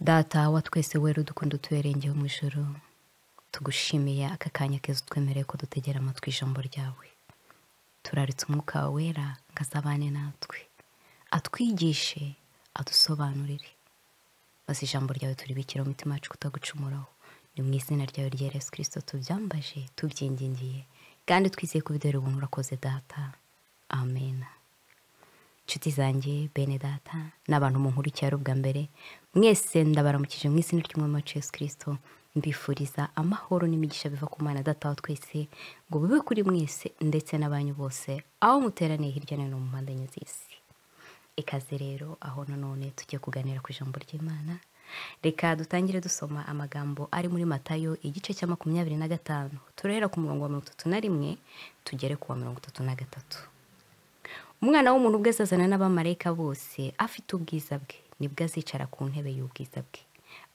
Data wa twese wera udukunda utuberengeye mu ijoro, tugushimiye aka kanya keza utwemereye ko dutegera amatwi ijambo ryawe. Turaritse umwuka wawe wera ngo azabane natwe, atwigishe, adusobanurire, maze ijambo ryawe turibikira mu mitima yacu kutagucumuraho. Ni mu izina ryawe rya Yesu Kristo tubyambaje tubyingingiye kandi twizeye ko bidore ubuntu urakoze Data. Amen. Nshuti zanjye, bene Data n'abantu mu nkuru cyaro bwa mbere, mwese ndabaramukije mu izina ry'Umwami wacu Yesu Kristo, mbifuriza amahoro n'imigisha biva ku Mana Data wa twese, ngo bibe kuri mwese ndetse n'abanyu bose aho muteraniye hirya no hino mu mpande enye z'isi. Ikaze rero aho nanone tugiye kuganira ku ijambo ry'Imana. Reka dutangire dusoma amagambo ari muri Matayo igice cya 25, turahera ku murongo wa 31 tugere ku wa 33. Umwana w'umuntu ubwe azazana n'abamarayika bose afite ubwiza bwe, nibwo azicara ku ntebe y'ubwiza bwe.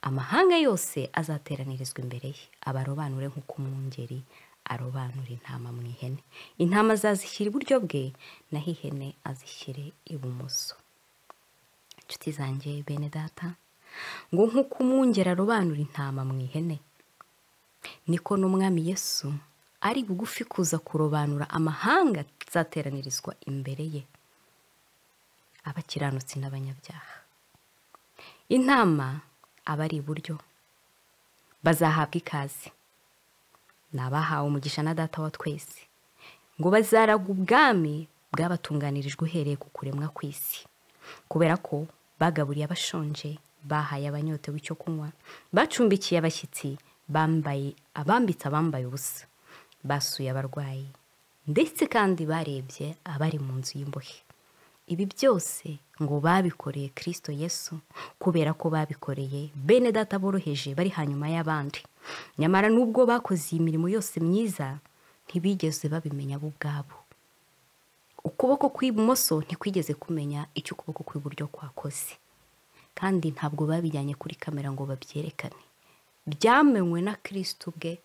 Amahanga yose azateranirizwa imbere ye, abarobanure nk'uko umwungeri arobanura intama mu ihene. Intama azazishyira iburyo bwe, naho ihene azishyire ibumoso. Inshuti zanjye, bene Data, ngo nk'uko umwungeri arobanura intama mu ihene, niko n'umwami Yesu ari bugufi kuza kurobanura amahanga azateranirizwa imbere ye, abakiranutsi n'abanyabyaha. Intama abari iburyo bazahabwa ikaze, n'abahawe umugisha na Data wa twese, ngo bazaraga ubwami bwabatunganirijwe uhereye ku kuremwa kw'isi, kubera ko bagaburiye abashonje, bahaye abanyotewe icyo kunywa, bacumbikiye abashyitsi, abambitse abambaye ubusa, basuye abarwayi, ndetse kandi barebye abari mu nzu y'imbohe. Ibi byose ngo babikoreye Kristo Yesu, kubera ko babikoreye bene Data boroheje bari hanyuma y'abandi. Nyamara nubwo bakoze iyi mirimo yose myiza, ntibigeze babimenya bo ubwabo. Ukuboko kw'ibumoso ntikwigeze kumenya icyo ukuboko kw'iburyo kwakoze, kandi ntabwo babijyanye kuri kamera ngo babyerekane. Byamenywe na Kristo ubwe,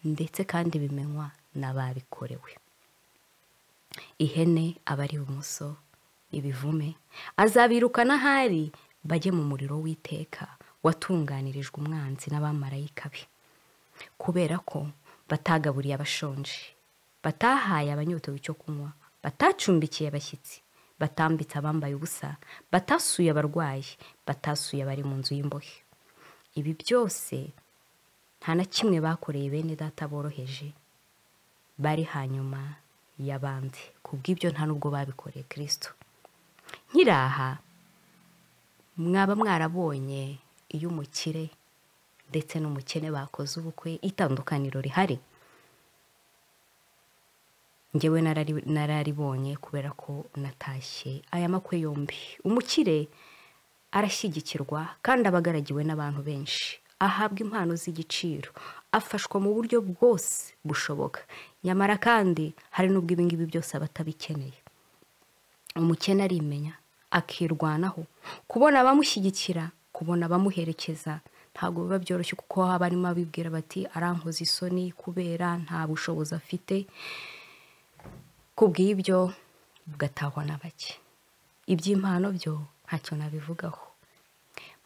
ndetse kandi bimenywa n'ababikorewe. Ihene abari ibumoso, ibivume, azabirukana ahari bajye mu muriro w'iteka watunganirijwe umwanzi n'abamarayika be, kubera ko batagaburiye abashonje, batahaye abanyotewe icyo kunywa, batacumbikiye abashyitsi, batambitse abambaye ubusa, batasuye abarwayi, batasuye abari mu nzu y'imbohe. Ibi byose nta na kimwe bakoreye bene Data boroheje bari hanyuma y'abandi. Kubw'ibyo nta nubwo babikoreye Kristo. Nkiraha, mwaba mwarabonye iyo umukire ndetse n'umukene bakoze ubukwe itandukaniro rihari? Njyewe nararibonye kubera ko natashye aya makwe yombi. Umukire arashyigikirwa kandi abagaragiwe n'abantu benshi, ahabwa impano z'igiciro, afashwa mu buryo bwose bushoboka. Nyamara kandi hari n'ubwo ibingibi byose abatabikeneye. Umukene arimenya, akirwanaho, kubona abamushyigikira, kubona abamuherekeza, ntabwo biba byoroshye, kuko haba harimo abibwira bati arankoza isoni kubera nta bushobozi afite. Kubw'ibyo bugatahwa na bake. Iby'impano byo ntacyo nabivugaho.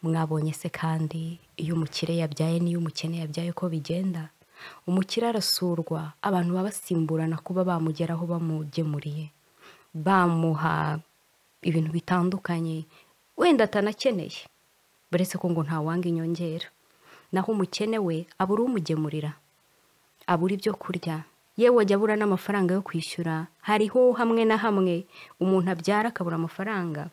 Mwabonye se kandi iyo umukire yabyaye n'iyo umukene yabyaye ko bigenda? Umukire arasurwa, abantu babasimburana kuba bamugeraho bamugemuriye, bamuha ibintu bitandukanye wenda atanakeneye, buretse ko ngo ntawanga inyongera. Naho umukene we abura umugemurira, abura ibyo kurya, yewe ajya abura n'amafaranga yo kwishyura. Hariho hamwe na hamwe umuntu abyara akabura amafaranga,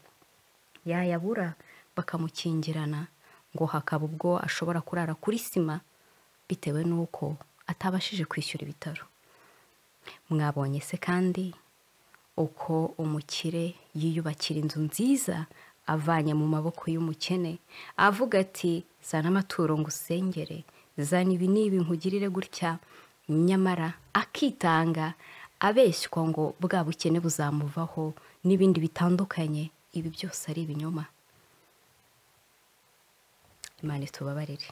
yayabura bakamukingirana, ngo hakaba ubwo ashobora kurara kuri sima bitewe n'uko atabashije kwishyura ibitaro. Mwabonye se kandi uko umukire yiyubakira inzu nziza avanye mu maboko y'umukene, avuga ati zana amaturo ngo usengere, zana ibi n'ibi nkugirire gutya, nyamara akitanga, abeshywa ngo bwa bukene buzamuvaho n'ibindi bitandukanye. Ibi byose ari ibinyoma. Imana itubabarire.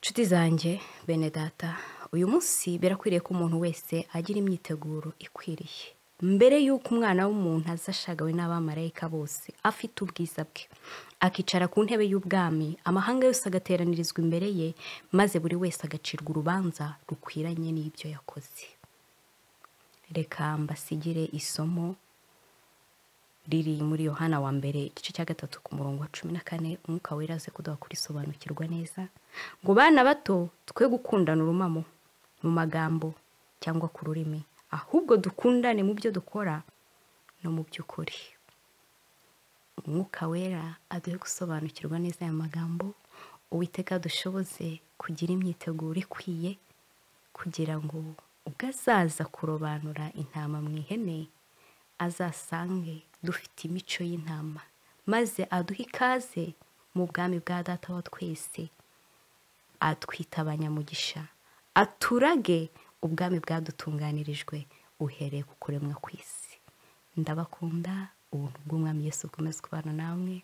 Nshuti zanjye, bene Data, uyu munsi birakwiriye ko umuntu wese agira imyiteguro ikwiriye mbere y'uko umwana w'umuntu aza ashagawe n'abamarayika bose afite ubwiza bwe, akicara ku ntebe y'ubwami, amahanga yose agateranirizwa imbere ye, maze buri wese agacirwa urubanza rukwiranye n'ibyo yakoze. Reka mbasigire isomo riri muri Yohana wa mbere igice cya 3 ku murongo wa 14. Umwuka wera aze kuduha kurisobanukirwa neza. Ngo bana bato, twe gukundana urumamo mu magambo cyangwa ku rurimi, ahubwo dukundane mu byo dukora no mu by'ukuri. Umwuka wera aduhe gusobanukirwa neza aya magambo, Uwiteka dushoboze kugira imyiteguro ikwiye kugira ngo ubwo azaza kurobanura intama mu ihene azasange dufite imico y'intama, maze aduhe ikaze mu bwami bwa Data wa twese, atwita abanyamugisha, aturage ubwami bwadutunganirijwe uhereye ku kuremwa kw'isi. Ndabakunda. Ubuntu bw'Umwami Yesu bukomeze kubana namwe.